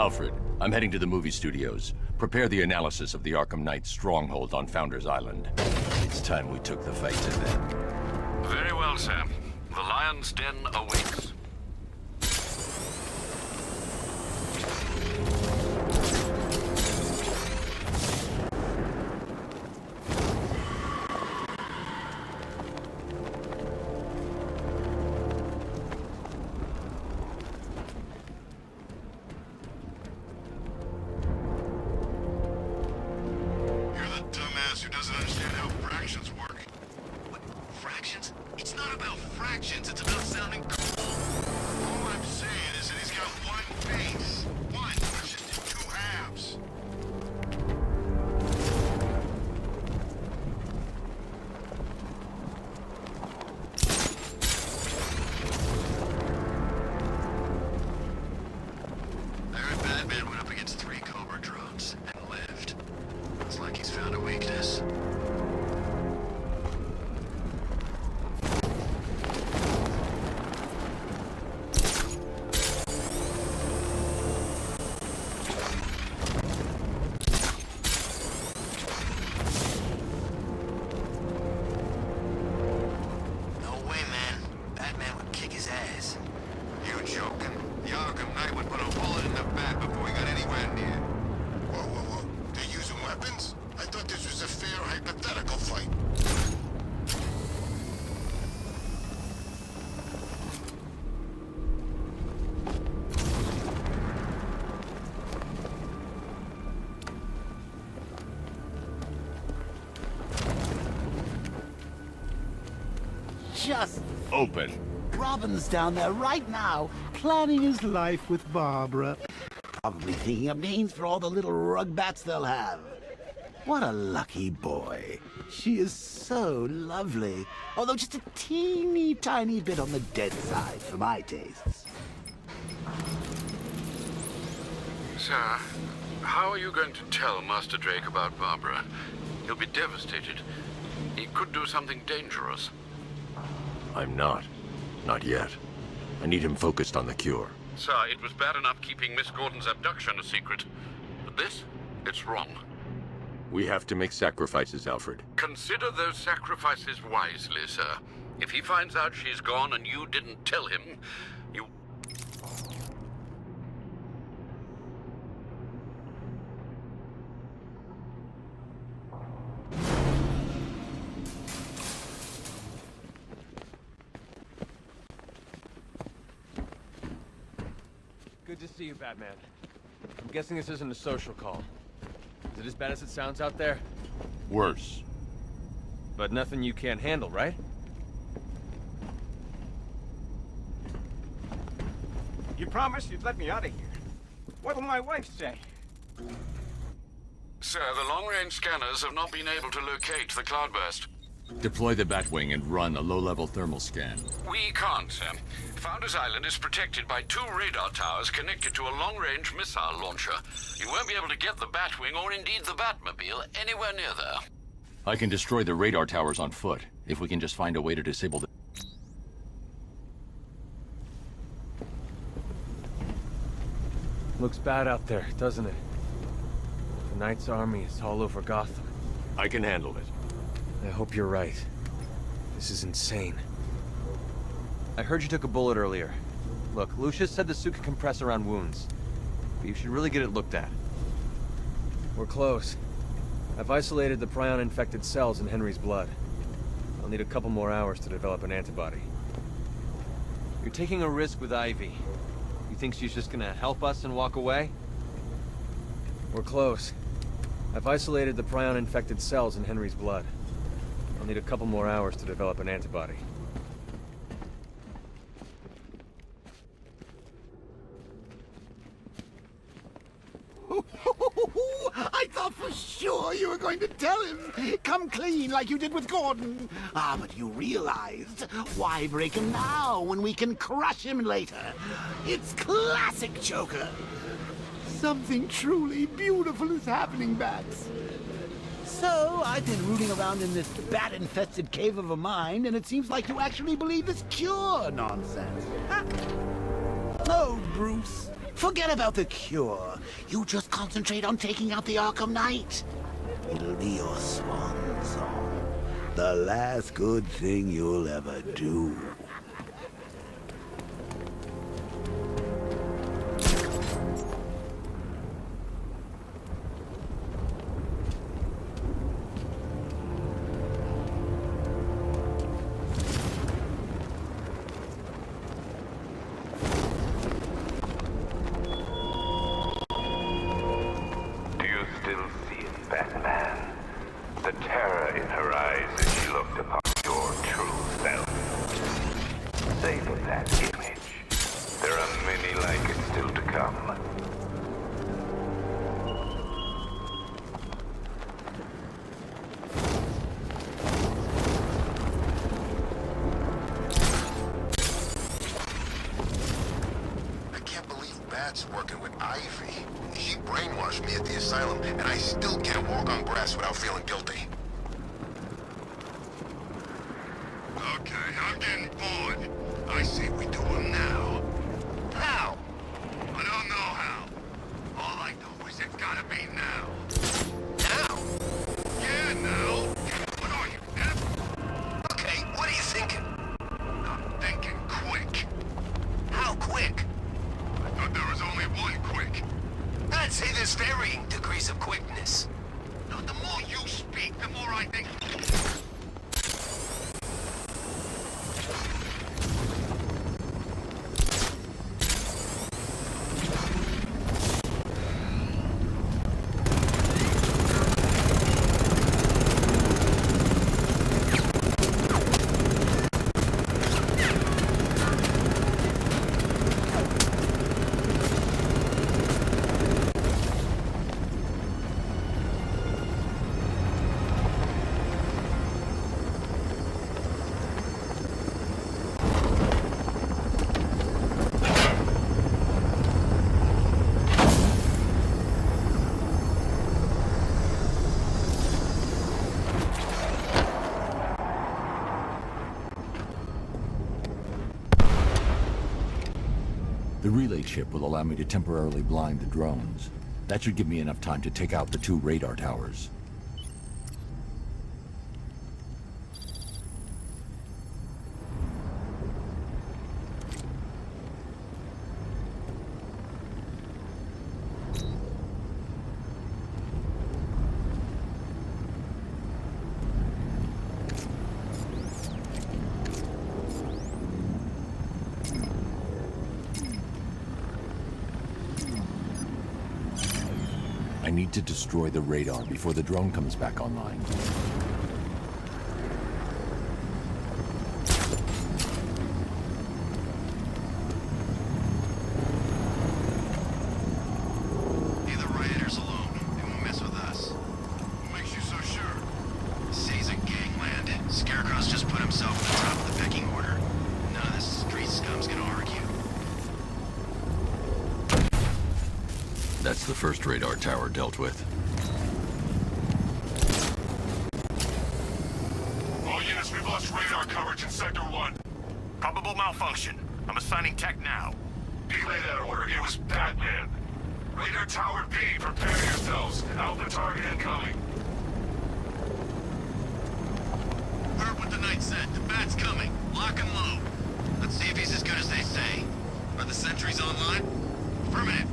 Alfred, I'm heading to the movie studios. Prepare the analysis of the Arkham Knight stronghold on Founders Island. It's time we took the fight to them. Very well, sir. The Lion's Den awaits. It's about sounding cool. All I'm saying is that he's got one face. One, two halves. I heard Batman went up against 3 Cobra drones and lived. Looks like he's found a weakness. You joking? The Arkham Knight would put a bullet in the bat before he got anywhere near. Whoa. They're using weapons? I thought this was a fair hypothetical fight. Just Open. Robin's down there right now, planning his life with Barbara. Probably thinking of names for all the little rugbats they'll have. What a lucky boy. She is so lovely. Although just a teeny tiny bit on the dead side for my tastes. Sir, how are you going to tell Master Drake about Barbara? He'll be devastated. He could do something dangerous. I'm not. Not yet. I need him focused on the cure. Sir, it was bad enough keeping Miss Gordon's abduction a secret. But this? It's wrong. We have to make sacrifices, Alfred. Consider those sacrifices wisely, sir. If he finds out she's gone and you didn't tell him, you... Good to see you, Batman. I'm guessing this isn't a social call. Is it as bad as it sounds out there? Worse. But nothing you can't handle, right? You promised you'd let me out of here. What'll my wife say? Sir, the long-range scanners have not been able to locate the cloudburst. Deploy the Batwing and run a low-level thermal scan. We can't, sir. Founders Island is protected by 2 radar towers connected to a long-range missile launcher. You won't be able to get the Batwing, or indeed the Batmobile, anywhere near there. I can destroy the radar towers on foot, if we can just find a way to disable them. Looks bad out there, doesn't it? The Knight's army is all over Gotham. I can handle it. I hope you're right. This is insane. I heard you took a bullet earlier. Look, Lucius said the suit can compress around wounds, but you should really get it looked at. We're close. I've isolated the prion-infected cells in Henry's blood. I'll need a couple more hours to develop an antibody. You're taking a risk with Ivy. You think she's just gonna help us and walk away? We're close. I've isolated the prion-infected cells in Henry's blood. I'll need a couple more hours to develop an antibody. I thought for sure you were going to tell him. Come clean like you did with Gordon. Ah, but you realized. Why break him now when we can crush him later? It's classic Joker. Something truly beautiful is happening, Bats. So, I've been rooting around in this bat-infested cave of a mind, and it seems like you actually believe this cure nonsense. Huh? Oh, Bruce. Forget about the cure. You just concentrate on taking out the Arkham Knight. It'll be your swan song. The last good thing you'll ever do. Do you still see it, Batman? The terror in her eyes as she looked upon your true self. Savor that image. There are many like it still to come. I can't believe Bat's working with Ivy. She brainwashed me at the asylum, and I still can't walk on grass without feeling guilty. Okay, I'm getting bored. I say we do him now. How? I don't know how. All I know is it's gotta be now. Now? Yeah, now. What are you, deaf? Okay, what are you thinking? I'm thinking quick. How quick? I thought there was only one quick. I'd say there's varying degrees of quickness. No, the more you speak, the more I think... The relay chip will allow me to temporarily blind the drones. That should give me enough time to take out the 2 radar towers. I need to destroy the radar before the drone comes back online. Leave the rioters alone. They won't mess with us. What makes you so sure? City's a gangland. Scarecrow's just put himself at the top of the pecking order. None of this street scum's gonna argue. That's the first radar tower dealt with. All units, we've lost radar coverage in Sector 1. Probable malfunction. I'm assigning tech now. Delay that order. It was Batman. Radar Tower B, prepare yourselves. Alpha target incoming. Heard what the Knight said. The Bat's coming. Lock and load. Let's see if he's as good as they say. Are the sentries online? Affirmative.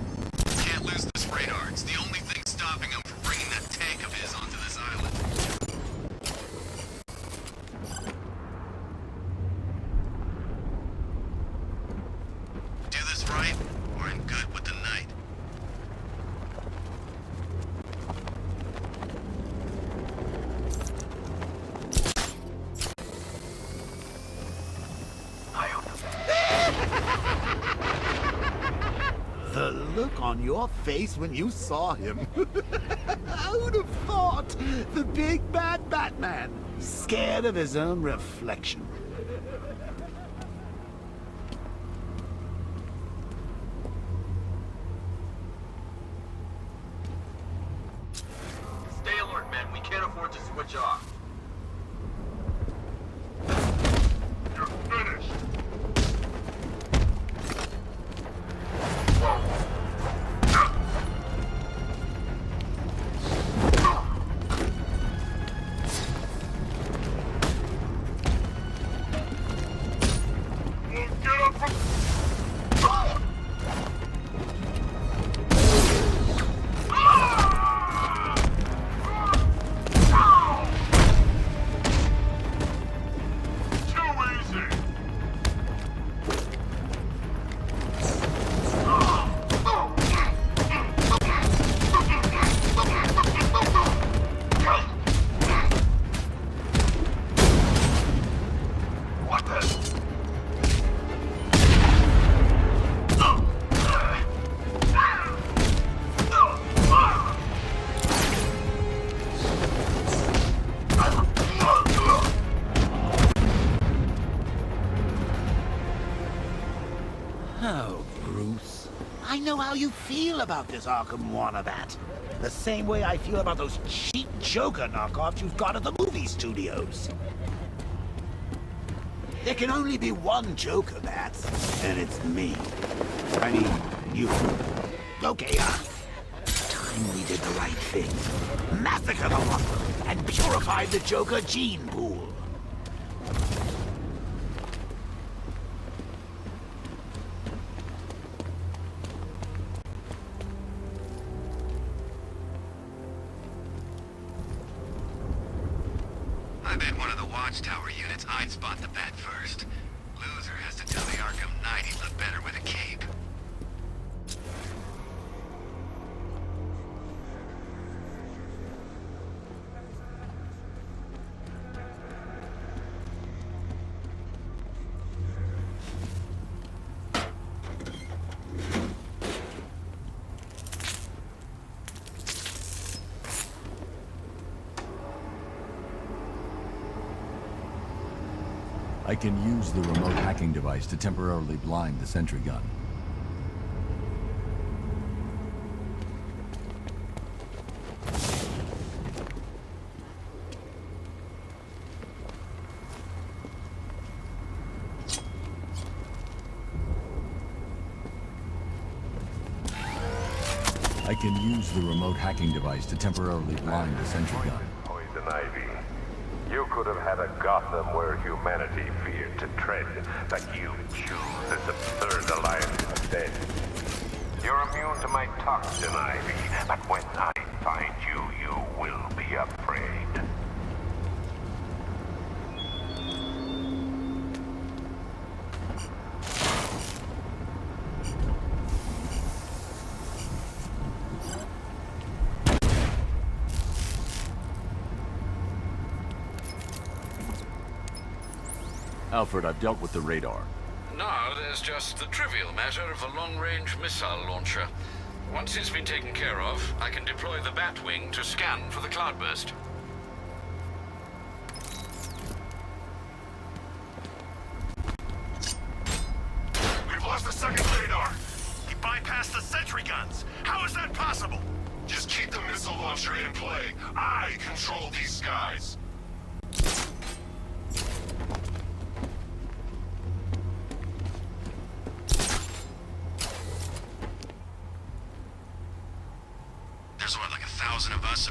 Can't lose this radar. It's the only thing stopping him from bringing that tank of his onto this island. Do this right, or I'm good with the Knight. The look on your face when you saw him. Who'd have thought? The big bad Batman, scared of his own reflection. Stay alert, men. We can't afford to switch off. You're finished. Whoa. you feel about this Arkham Wannabat. The same way I feel about those cheap Joker knockoffs you've got at the movie studios. There can only be one Joker, Bats, and it's me. I mean, you. Okay, time we did the right thing. Massacre the lot and purified the Joker gene pool. I bet one of the watchtower units I'd spot the bat first. Loser has to tell the Arkham Knight he'd look better with a cape. I can use the remote hacking device to temporarily blind the sentry gun. I can use the remote hacking device to temporarily blind the sentry gun. Poison Ivy. You could have had a Gotham where humanity feared to tread, but you choose this absurd alliance instead. You're immune to my toxin, Ivy, but when I find you, you will be afraid. Alfred, I've dealt with the radar. Now there's just the trivial matter of the long-range missile launcher. Once it's been taken care of, I can deploy the Batwing to scan for the cloudburst. We've lost the second radar. He bypassed the sentry guns. How is that possible? Just keep the missile launcher in play. I control these skies. There's what, like 1,000 of us?